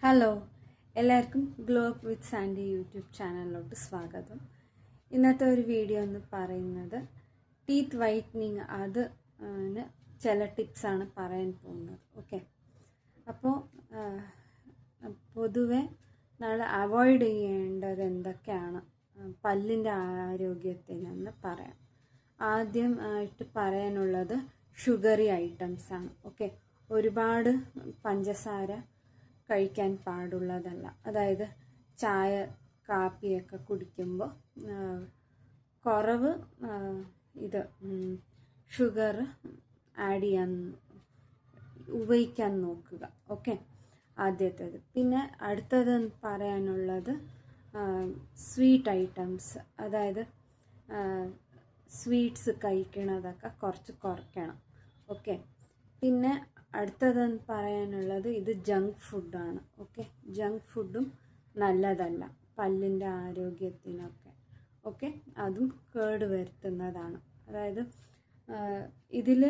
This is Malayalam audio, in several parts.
ഹലോ, എല്ലാവർക്കും glow up with Sandy YouTube ചാനലിലോട്ട് സ്വാഗതം. ഇന്നത്തെ ഒരു വീഡിയോ എന്ന് പറയുന്നത് ടീത്ത് വൈറ്റനിങ്, അതിന് ചില ടിപ്സാണ് പറയാൻ പോകുന്നത്. ഓക്കെ, അപ്പോൾ പൊതുവെ നമ്മൾ അവോയ്ഡ് ചെയ്യേണ്ടത് എന്തൊക്കെയാണ് പല്ലിൻ്റെ ആരോഗ്യത്തിനെന്ന് പറയാം. ആദ്യമായിട്ട് പറയാനുള്ളത് ഷുഗറി ഐറ്റംസാണ്. ഓക്കെ, ഒരുപാട് പഞ്ചസാര കഴിക്കാൻ പാടുള്ളതല്ല. അതായത് ചായ കാപ്പിയൊക്കെ കുടിക്കുമ്പോൾ കുറവ് ഷുഗർ ആഡ് ചെയ്യാൻ ഉപയോഗിക്കാൻ നോക്കുക. ഓക്കെ, ആദ്യത്തേത്. പിന്നെ അടുത്തത് പറയാനുള്ളത് സ്വീറ്റ് ഐറ്റംസ്, അതായത് സ്വീറ്റ്സ് കഴിക്കണതൊക്കെ കുറച്ച് കുറയ്ക്കണം. ഓക്കെ, പിന്നെ അടുത്തതെന്ന് പറയാനുള്ളത് ഇത് ജങ്ക് ഫുഡാണ്. ഓക്കെ, ജങ്ക് ഫുഡും നല്ലതല്ല പല്ലിൻ്റെ ആരോഗ്യത്തിനൊക്കെ. ഓക്കെ, അതും കേട് വരുത്തുന്നതാണ്. അതായത് ഇതിൽ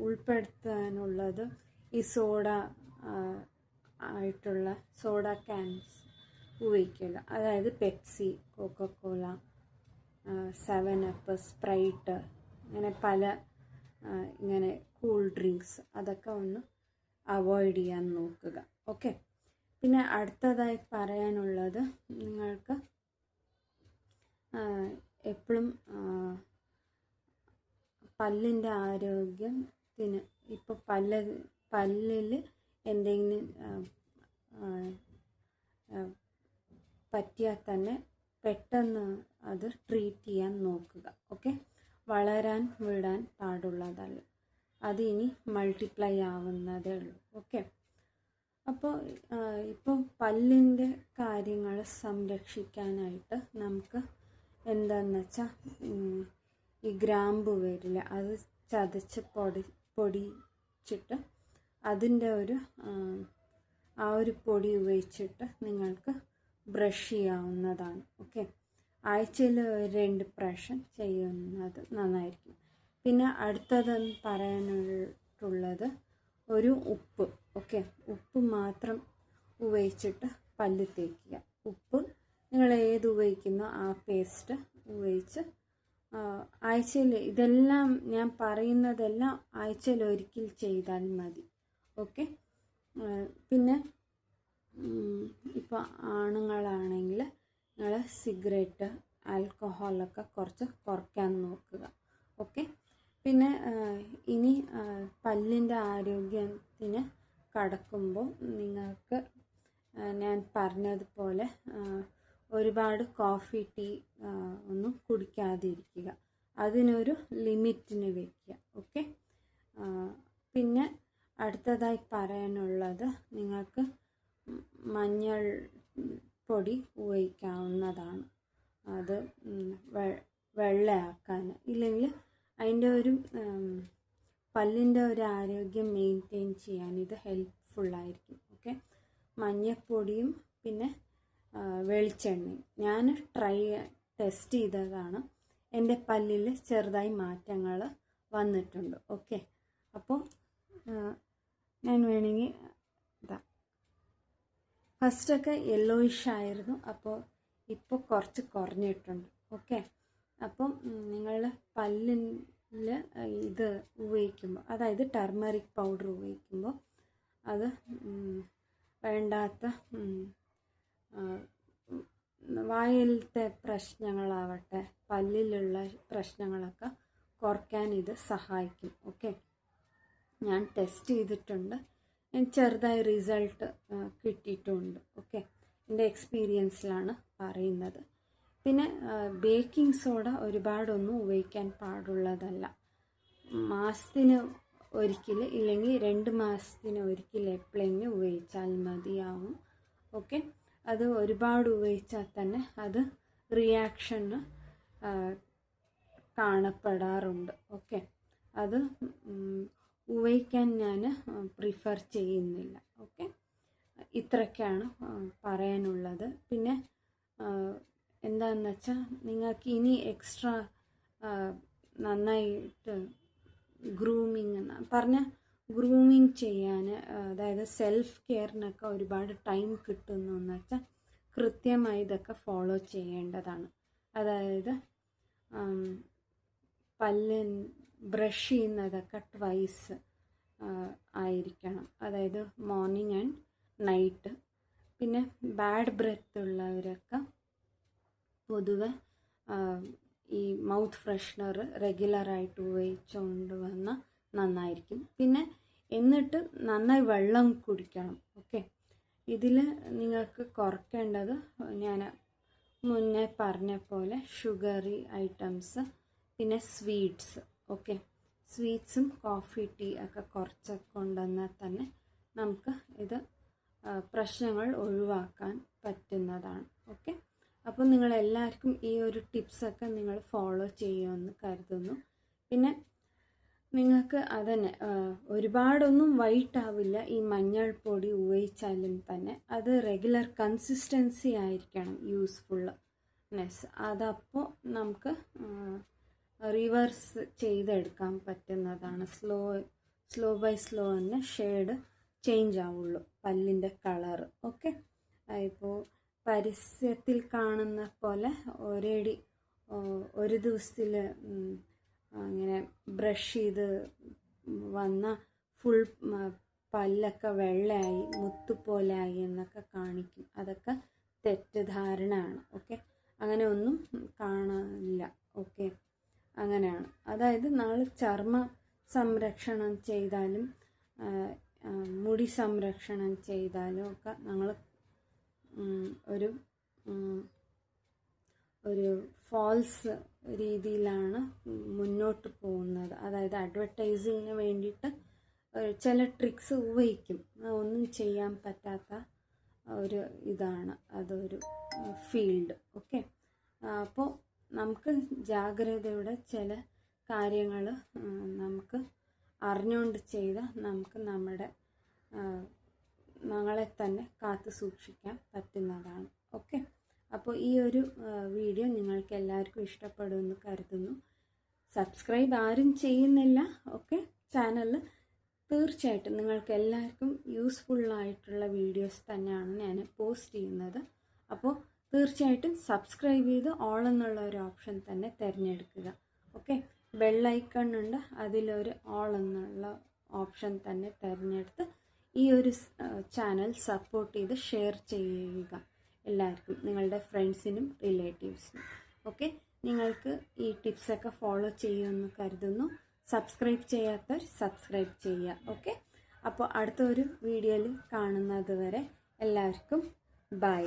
ഉൾപ്പെടുത്താനുള്ളത് ഈ സോഡ ആയിട്ടുള്ള സോഡ ക്യാൻസ് ഉപയോഗിക്കില്ല. അതായത് പെപ്സി, കൊക്കക്കോള, 7up, സ്പ്രൈറ്റ്, അങ്ങനെ പല ഇങ്ങനെ കൂൾ ഡ്രിങ്ക്സ്, അതൊക്കെ ഒന്ന് അവോയ്ഡ് ചെയ്യാൻ നോക്കുക. ഓക്കെ, പിന്നെ അടുത്തതായി പറയാനുള്ളത് നിങ്ങൾക്ക് എപ്പോഴും പല്ലിൻ്റെ ആരോഗ്യത്തിന് ഇപ്പോൾ പല്ലിൽ എന്തെങ്കിലും പറ്റിയാൽ തന്നെ പെട്ടെന്ന് അത് ട്രീറ്റ് ചെയ്യാൻ നോക്കുക. ഓക്കെ, വളരാൻ വിടാൻ പാടുള്ളതല്ല, അത് ഇനി മൾട്ടിപ്ലൈ ആവുന്നതേ ഉള്ളൂ. ഓക്കെ, അപ്പോൾ ഇപ്പോൾ പല്ലിൻ്റെ കാര്യങ്ങൾ സംരക്ഷിക്കാനായിട്ട് നമുക്ക് എന്താണെന്ന് വെച്ചാൽ ഈ ഗ്രാമ്പു വരില്ല, അത് ചതച്ച് പൊടിച്ചിട്ട് അതിൻ്റെ ആ ഒരു പൊടി ഉപയോഗിച്ചിട്ട് നിങ്ങൾക്ക് ബ്രഷ് ചെയ്യാവുന്നതാണ്. ഓക്കെ, ആഴ്ചയിൽ 2 പ്രാവശ്യം ചെയ്യുന്നത് നന്നായിരിക്കും. പിന്നെ അടുത്തതെന്ന് പറയാനുള്ളത് ഒരു ഉപ്പ്. ഓക്കെ, ഉപ്പ് മാത്രം ഉപയോഗിച്ചിട്ട് പല്ല് തേക്കുക. ഉപ്പ് നിങ്ങൾ ഏത് ഉപയോഗിക്കുന്നോ ആ പേസ്റ്റ് ഉപയോഗിച്ച് ആഴ്ചയിൽ, ഇതെല്ലാം ഞാൻ പറയുന്നതെല്ലാം ആഴ്ചയിൽ ഒരിക്കൽ ചെയ്താൽ മതി. ഓക്കെ, പിന്നെ ഇപ്പോൾ ആണുങ്ങളാണെങ്കിൽ നിങ്ങൾ സിഗരറ്റ്, ആൽക്കഹോളൊക്കെ കുറച്ച് കുറയ്ക്കാൻ നോക്കുക. ഓക്കെ, പിന്നെ ഇനി പല്ലിൻ്റെ ആരോഗ്യത്തിന് കടക്കുമ്പോൾ നിങ്ങൾക്ക് ഞാൻ പറഞ്ഞതുപോലെ ഒരുപാട് കോഫി, ടീ ഒന്നും കുടിക്കാതിരിക്കുക. അതിനൊരു ലിമിറ്റിന് വയ്ക്കുക. ഓക്കെ, പിന്നെ അടുത്തതായി പറയാനുള്ളത് നിങ്ങൾക്ക് മഞ്ഞൾ പൊടി ഉപയോഗിക്കാവുന്നതാണ്. അത് വെള്ളയാക്കാൻ, ഇല്ലെങ്കിൽ അതിൻ്റെ ഒരു പല്ലിൻ്റെ ഒരു ആരോഗ്യം മെയിൻറ്റെയിൻ ചെയ്യാൻ ഇത് ഹെൽപ്ഫുള്ളായിരിക്കും. ഓക്കെ, മഞ്ഞൾപ്പൊടിയും പിന്നെ വെളിച്ചെണ്ണയും ഞാൻ ടെസ്റ്റ് ചെയ്തതാണ്. എൻ്റെ പല്ലിൽ ചെറുതായി മാറ്റങ്ങൾ വന്നിട്ടുണ്ട്. ഓക്കെ, അപ്പോൾ ഞാൻ വേണമെങ്കിൽ ഫസ്റ്റൊക്കെ യെല്ലോയിഷ് ആയിരുന്നു, അപ്പോൾ ഇപ്പോൾ കുറച്ച് കുറഞ്ഞിട്ടുണ്ട്. ഓക്കെ, അപ്പം നിങ്ങൾ പല്ലിൽ ഇത് ഉപയോഗിക്കുമ്പോൾ, അതായത് ടർമറിക് പൗഡർ ഉപയോഗിക്കുമ്പോൾ അത് വേണ്ടാത്ത വായിലത്തെ പ്രശ്നങ്ങളാവട്ടെ, പല്ലിലുള്ള പ്രശ്നങ്ങളൊക്കെ കുറയ്ക്കാൻ ഇത് സഹായിക്കും. ഓക്കെ, ഞാൻ ടെസ്റ്റ് ചെയ്തിട്ടുണ്ട്, ചെറുതായി റിസൾട്ട് കിട്ടിയിട്ടുമുണ്ട്. ഓക്കെ, എൻ്റെ എക്സ്പീരിയൻസിലാണ് പറയുന്നത്. പിന്നെ ബേക്കിംഗ് സോഡ ഒരുപാടൊന്നും ഉപയോഗിക്കാൻ പാടുള്ളതല്ല. മാസത്തിന് ഒരിക്കൽ, ഇല്ലെങ്കിൽ 2 മാസത്തിന് ഒരിക്കൽ എപ്പോഴെങ്കിലും ഉപയോഗിച്ചാൽ മതിയാവും. ഓക്കെ, അത് ഒരുപാട് ഉപയോഗിച്ചാൽ തന്നെ അത് റിയാക്ഷന് കാണപ്പെടാറുണ്ട്. ഓക്കെ, അത് ഉപയോഗിക്കാൻ ഞാൻ പ്രിഫർ ചെയ്യുന്നില്ല. ഓക്കെ, ഇത്രയൊക്കെയാണ് പറയാനുള്ളത്. പിന്നെ എന്താണെന്ന് വെച്ചാൽ നിങ്ങൾക്ക് ഇനി എക്സ്ട്രാ നന്നായിട്ട് ഗ്രൂമിങ് പറഞ്ഞ ഗ്രൂമിങ് ചെയ്യാൻ, അതായത് സെൽഫ് കെയറിനൊക്കെ ഒരുപാട് ടൈം കിട്ടുന്നു എന്ന് വെച്ചാൽ കൃത്യമായി ഇതൊക്കെ ഫോളോ ചെയ്യേണ്ടതാണ്. അതായത് പല്ല് ബ്രഷ് ചെയ്യുന്നതൊക്കെ ട്വൈസ് ആയിരിക്കണം, അതായത് മോർണിംഗ് ആൻഡ് നൈറ്റ്. പിന്നെ ബാഡ് ബ്രെത്ത് ഉള്ളവരൊക്കെ പൊതുവെ ഈ മൗത്ത് ഫ്രഷ്നർ റെഗുലറായിട്ട് ഉപയോഗിച്ചുകൊണ്ട് വന്നാൽ നന്നായിരിക്കും. പിന്നെ എന്നിട്ട് നന്നായി വെള്ളം കുടിക്കണം. ഓക്കെ, ഇതിൽ നിങ്ങൾക്ക് കുറയ്ക്കേണ്ടത് ഞാൻ മുന്നേ പറഞ്ഞ പോലെ ഷുഗറി ഐറ്റംസ്, പിന്നെ സ്വീറ്റ്സ്. ഓക്കെ, സ്വീറ്റ്സും കോഫി ടീ ഒക്കെ കുറച്ച് കൊണ്ടുവന്നാൽ തന്നെ നമുക്ക് ഇത് പ്രശ്നങ്ങൾ ഒഴിവാക്കാൻ പറ്റുന്നതാണ്. ഓക്കെ, അപ്പോൾ നിങ്ങളെല്ലാവർക്കും ഈ ഒരു ടിപ്സൊക്കെ നിങ്ങൾ ഫോളോ ചെയ്യുമെന്ന് കരുതുന്നു. പിന്നെ നിങ്ങൾക്ക് അതന്നെ ഒരുപാടൊന്നും വൈറ്റ് ആവില്ല ഈ മഞ്ഞൾപ്പൊടി ഉപയോഗിച്ചാലും തന്നെ. അത് റെഗുലർ കൺസിസ്റ്റൻസി ആയിരിക്കണം യൂസ്ഫുൾനെസ്. അതപ്പോൾ നമുക്ക് റിവേഴ്സ് ചെയ്തെടുക്കാൻ പറ്റുന്നതാണ്. സ്ലോ ബൈ സ്ലോ തന്നെ ഷെയ്ഡ് ചേഞ്ച് ആവുള്ളൂ പല്ലിൻ്റെ കളറ്. ഓക്കെ, ഇപ്പോൾ പരസ്യത്തിൽ കാണുന്ന പോലെ ഒരേടി ഒരു ദിവസത്തിൽ അങ്ങനെ ബ്രഷ് ചെയ്ത് വന്ന ഫുൾ പല്ലൊക്കെ വെള്ളയായി മുത്തുപോലെ ആയി എന്നൊക്കെ കാണിക്കും. അതൊക്കെ തെറ്റിദ്ധാരണയാണ്. ഓക്കെ, അങ്ങനെ ഒന്നും കാണില്ല. ഓക്കെ, അങ്ങനെയാണ്. അതായത് നമ്മൾ ചർമ്മ സംരക്ഷണം ചെയ്താലും മുടി സംരക്ഷണം ചെയ്താലും ഒക്കെ ഞങ്ങൾ ഒരു ഫാൾസ് രീതിയിലാണ് മുന്നോട്ട് പോകുന്നത്. അതായത് അഡ്വർടൈസിങ്ങിന് വേണ്ടിയിട്ട് ചില ട്രിക്സ് ഉപയോഗിക്കും. ഒന്നും ചെയ്യാൻ പറ്റാത്ത ഒരു ഇതാണ് അതൊരു ഫീൽഡ്. ഓക്കെ, അപ്പോൾ നമുക്ക് ജാഗ്രതയോടെ ചില കാര്യങ്ങൾ നമുക്ക് അറിഞ്ഞുകൊണ്ട് ചെയ്താൽ നമുക്ക് ഞങ്ങളെ തന്നെ കാത്തു സൂക്ഷിക്കാൻ പറ്റുന്നതാണ്. ഓക്കെ, അപ്പോൾ ഈ ഒരു വീഡിയോ നിങ്ങൾക്ക് എല്ലാവർക്കും ഇഷ്ടപ്പെടുമെന്ന് കരുതുന്നു. സബ്സ്ക്രൈബ് ആരും ചെയ്യുന്നില്ല. ഓക്കെ, ചാനൽ തീർച്ചയായിട്ടും നിങ്ങൾക്ക് എല്ലാവർക്കും യൂസ്ഫുള്ളായിട്ടുള്ള വീഡിയോസ് തന്നെയാണ് ഞാൻ പോസ്റ്റ് ചെയ്യുന്നത്. അപ്പോൾ തീർച്ചയായിട്ടും സബ്സ്ക്രൈബ് ചെയ്ത് ഓൾ എന്നുള്ള ഒരു ഓപ്ഷൻ തന്നെ തിരഞ്ഞെടുക്കുക. ഓക്കെ, ബെല്ലൈക്കൺ ഉണ്ട്, അതിലൊരു ഓൾ എന്നുള്ള ഓപ്ഷൻ തന്നെ തിരഞ്ഞെടുത്ത് ഈ ഒരു ചാനൽ സപ്പോർട്ട് ചെയ്ത് ഷെയർ ചെയ്യുക എല്ലാവർക്കും, നിങ്ങളുടെ ഫ്രണ്ട്സിനും റിലേറ്റീവ്സിനും. ഓക്കെ, നിങ്ങൾക്ക് ഈ ടിപ്സൊക്കെ ഫോളോ ചെയ്യുമെന്ന് കരുതുന്നു. സബ്സ്ക്രൈബ് ചെയ്യാത്തവർ സബ്സ്ക്രൈബ് ചെയ്യുക. ഓക്കെ, അപ്പോൾ അടുത്ത ഒരു വീഡിയോയിൽ കാണുന്നത് വരെ എല്ലാവർക്കും ബൈ.